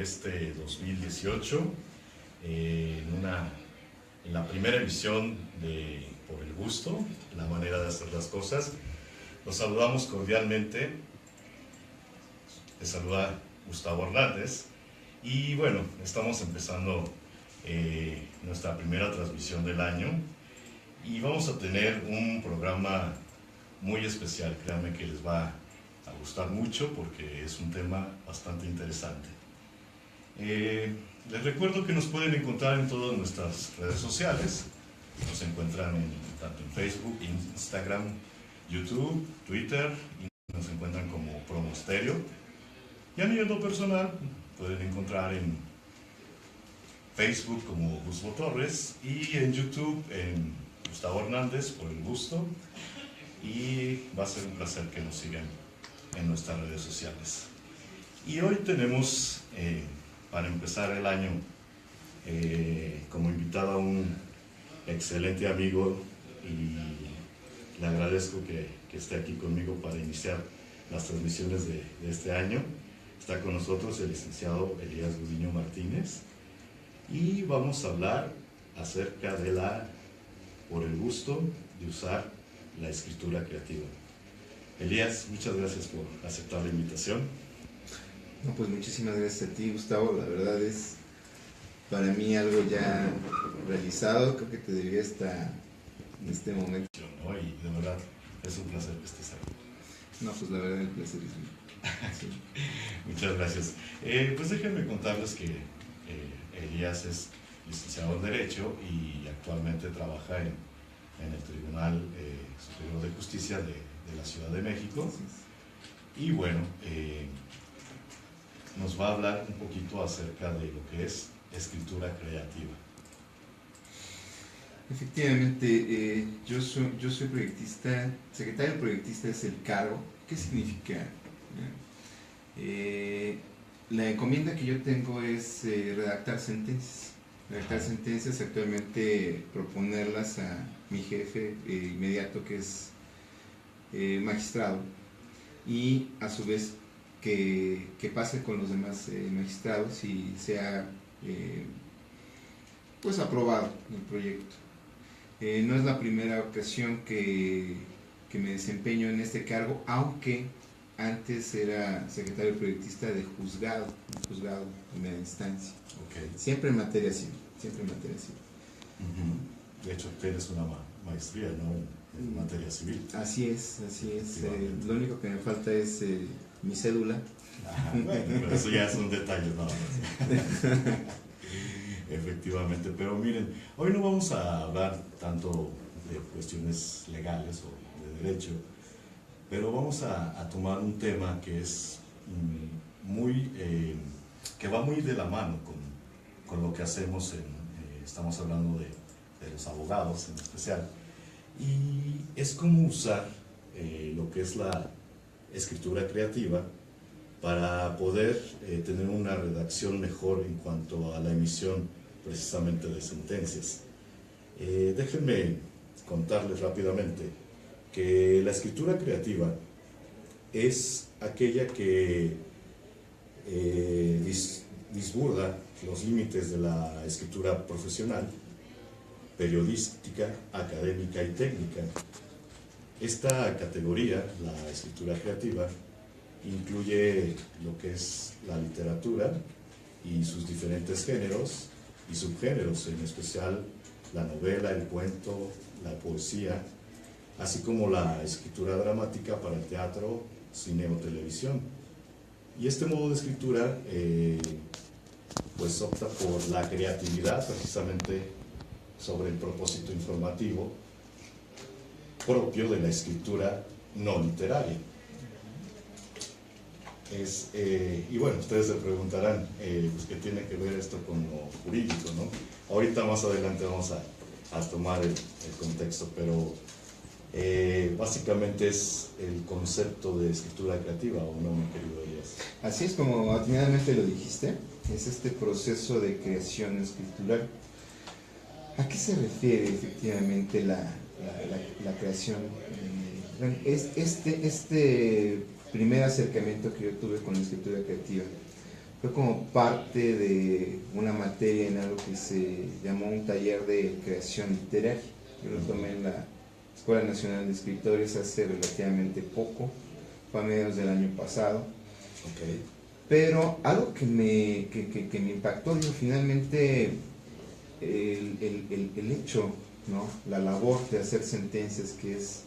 Este 2018 en la primera emisión de Por el Gusto, la manera de hacer las cosas. Los saludamos cordialmente. Les saluda Gustavo Hernández y bueno, estamos empezando nuestra primera transmisión del año y vamos a tener un programa muy especial. Créanme que les va a gustar mucho porque es un tema bastante interesante. Les recuerdo que nos pueden encontrar en todas nuestras redes sociales. Nos encuentran tanto en Facebook, Instagram, YouTube, Twitter, y nos encuentran como Promo Stereo. Y a nivel personal pueden encontrar en Facebook como Gustavo Torres y en YouTube en Gustavo Hernández, por el gusto. Y va a ser un placer que nos sigan en nuestras redes sociales. Y hoy tenemos para empezar el año como invitado a un excelente amigo y le agradezco que esté aquí conmigo para iniciar las transmisiones de este año. Está con nosotros el licenciado Elías Gudiño Martínez y vamos a hablar acerca de por el gusto de usar la escritura creativa. Elías, muchas gracias por aceptar la invitación. No, pues muchísimas gracias a ti, Gustavo. La verdad es para mí algo ya realizado. Creo que te debía estar en este momento. ¿No? Y de verdad es un placer que estés aquí. No, pues la verdad el placer es mío. Sí. Muchas gracias. Pues déjenme contarles que Elías es licenciado en Derecho y actualmente trabaja en el Tribunal Superior de Justicia de la Ciudad de México. Y bueno, nos va a hablar un poquito acerca de lo que es escritura creativa. Efectivamente, yo soy proyectista, secretario proyectista es el cargo. ¿Qué significa? La encomienda que yo tengo es redactar sentencias. Actualmente proponerlas a mi jefe inmediato, que es magistrado, y a su vez que pase con los demás magistrados y sea pues aprobado el proyecto. No es la primera ocasión que me desempeño en este cargo, aunque antes era secretario proyectista de juzgado en primera instancia. Okay. Siempre en materia civil. De hecho, tienes una maestría, ¿no? En materia civil. Así es. Lo único que me falta es mi cédula. Ajá, bueno, pero eso ya son detalles nada más. Efectivamente, pero miren, hoy no vamos a hablar tanto de cuestiones legales o de derecho, pero vamos a tomar un tema que es que va muy de la mano con lo que hacemos estamos hablando de los abogados en especial, y es cómo usar lo que es la escritura creativa para poder tener una redacción mejor en cuanto a la emisión precisamente de sentencias. Déjenme contarles rápidamente que la escritura creativa es aquella que disburda los límites de la escritura profesional, periodística, académica y técnica. Esta categoría, la escritura creativa, incluye lo que es la literatura y sus diferentes géneros y subgéneros, en especial la novela, el cuento, la poesía, así como la escritura dramática para el teatro, cine o televisión. Y este modo de escritura pues opta por la creatividad precisamente sobre el propósito informativo propio de la escritura no literaria. Y bueno, ustedes se preguntarán pues, ¿qué tiene que ver esto con lo jurídico, ¿no? Ahorita más adelante vamos a tomar el contexto, pero básicamente es el concepto de escritura creativa, ¿o no, mi querido Elías? Así es, como atinadamente lo dijiste, es este proceso de creación escritural. ¿A qué se refiere efectivamente la creación? Este primer acercamiento que yo tuve con la escritura creativa fue como parte de una materia en algo que se llamó un taller de creación literaria. Yo lo tomé en la Escuela Nacional de Escritores hace relativamente poco, fue a mediados del año pasado. Okay. Pero algo que me impactó, digo, finalmente el hecho, ¿no? La labor de hacer sentencias, que es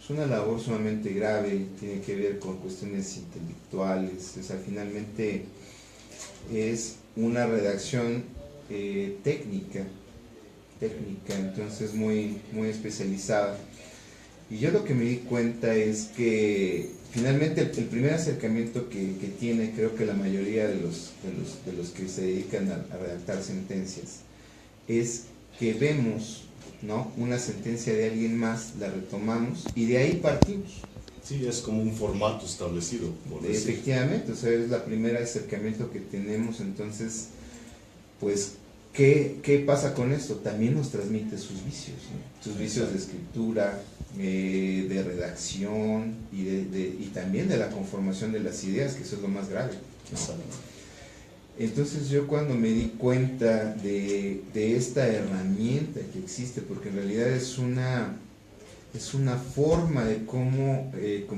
una labor sumamente grave, tiene que ver con cuestiones intelectuales, o sea, finalmente es una redacción técnica, entonces muy especializada. Y yo lo que me di cuenta es que finalmente el primer acercamiento que tiene, creo que la mayoría de los que se dedican a redactar sentencias, es que vemos, ¿no?, una sentencia de alguien más, la retomamos y de ahí partimos. Sí, es como un formato establecido, por decir. Efectivamente, o sea, es la primera acercamiento que tenemos. Entonces, pues, ¿qué pasa con esto? También nos transmite sus vicios, ¿no? Sus vicios de escritura, de redacción y también de la conformación de las ideas, que eso es lo más grave, ¿no? Exacto. Entonces yo cuando me di cuenta de esta herramienta que existe, porque en realidad es una forma de cómo,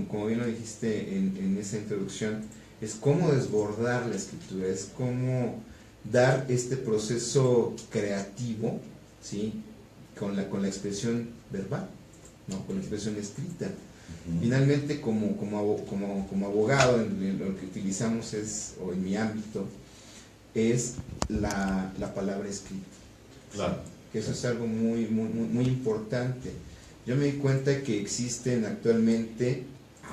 como bien lo dijiste en esa introducción, es cómo desbordar la escritura, es cómo dar este proceso creativo, ¿sí?, con la expresión verbal, ¿no?, con la expresión escrita. Finalmente, como abogado, lo que utilizamos o en mi ámbito, es la palabra escrita. Claro. Que eso es algo muy importante. Yo me di cuenta que existen actualmente,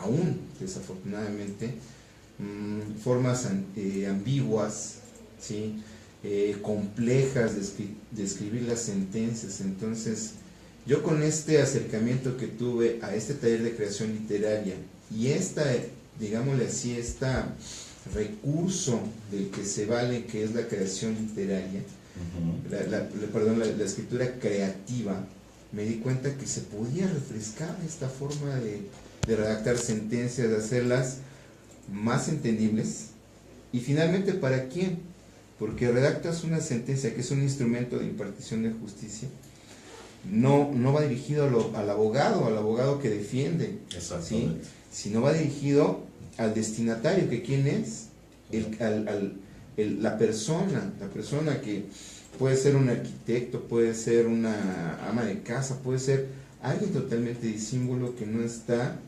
aún desafortunadamente, formas ambiguas, ¿sí?, complejas de escribir las sentencias. Entonces, yo con este acercamiento que tuve a este taller de creación literaria y digámosle así, recurso del que se vale, que es la creación literaria, la escritura creativa, me di cuenta que se podía refrescar esta forma de redactar sentencias, de hacerlas más entendibles. Y finalmente, ¿para quién? Porque redactas una sentencia que es un instrumento de impartición de justicia, no va dirigido al abogado que defiende, ¿sí?, sino va dirigido al destinatario, que quién es, la persona que puede ser un arquitecto, puede ser una ama de casa, puede ser alguien totalmente disímbolo que no está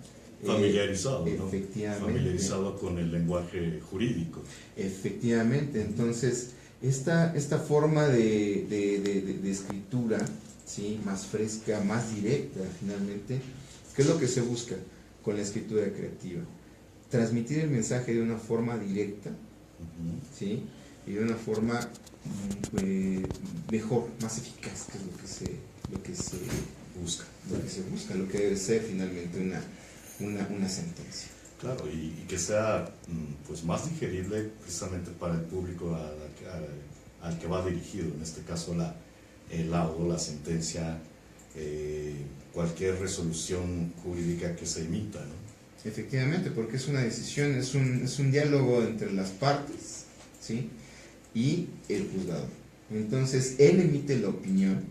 familiarizado, efectivamente, ¿no? Familiarizado con el lenguaje jurídico. Efectivamente. Entonces, esta forma de escritura, ¿sí?, más fresca, más directa, finalmente, ¿qué es lo que se busca con la escritura creativa? Transmitir el mensaje de una forma directa, ¿sí?, y de una forma mejor, más eficaz, que es lo que se busca, lo que debe ser finalmente una sentencia. Claro, y que sea pues más digerible precisamente para el público al que va dirigido, en este caso el laudo, la sentencia, cualquier resolución jurídica que se emita, ¿no? Efectivamente, porque es una decisión, es un diálogo entre las partes, ¿sí?, y el juzgador. Entonces, él emite la opinión,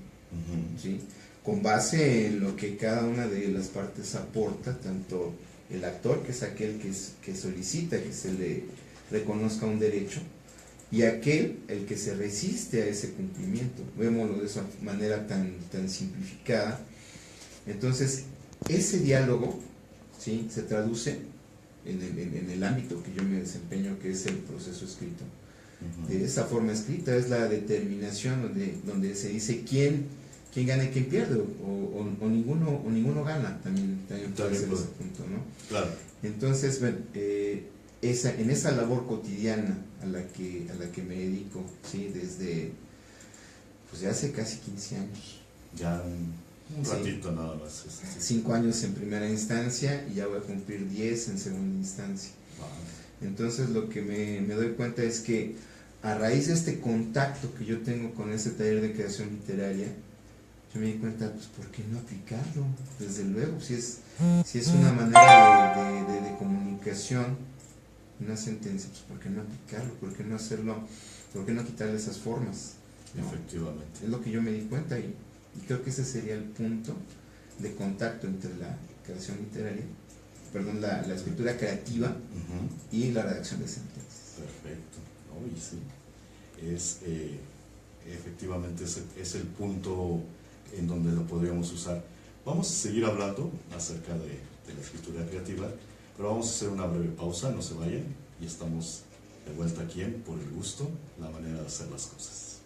¿sí?, con base en lo que cada una de las partes aporta, tanto el actor, que es aquel que solicita que se le reconozca un derecho, y aquel, el que se resiste a ese cumplimiento. Vémoslo de esa manera tan simplificada. Entonces, ese diálogo, ¿sí?, se traduce en el ámbito que yo me desempeño, que es el proceso escrito. De esa forma escrita es la determinación donde se dice quién gana y quién pierde, o ninguno gana, también puede ser ese punto, ¿no? Claro. Entonces, en esa labor cotidiana a la que me dedico, ¿sí?, desde hace casi 15 años. Ya un ratito, sí, nada más. 5 años en primera instancia y ya voy a cumplir 10 en segunda instancia. Entonces, lo que me doy cuenta es que a raíz de este contacto que yo tengo con ese taller de creación literaria, yo me di cuenta, pues, ¿por qué no aplicarlo? Desde luego, si es una manera de comunicación, una sentencia, pues ¿por qué no aplicarlo? ¿Por qué no hacerlo? ¿Por qué no quitarle esas formas? ¿No? Efectivamente. Es lo que yo me di cuenta y creo que ese sería el punto de contacto entre la creación literaria, perdón, la escritura creativa y la redacción de sentencias. Perfecto. ¿No? Y sí, efectivamente es el punto en donde lo podríamos usar. Vamos a seguir hablando acerca de la escritura creativa, pero vamos a hacer una breve pausa, no se vayan, y estamos de vuelta aquí en Por el Gusto, la manera de hacer las cosas.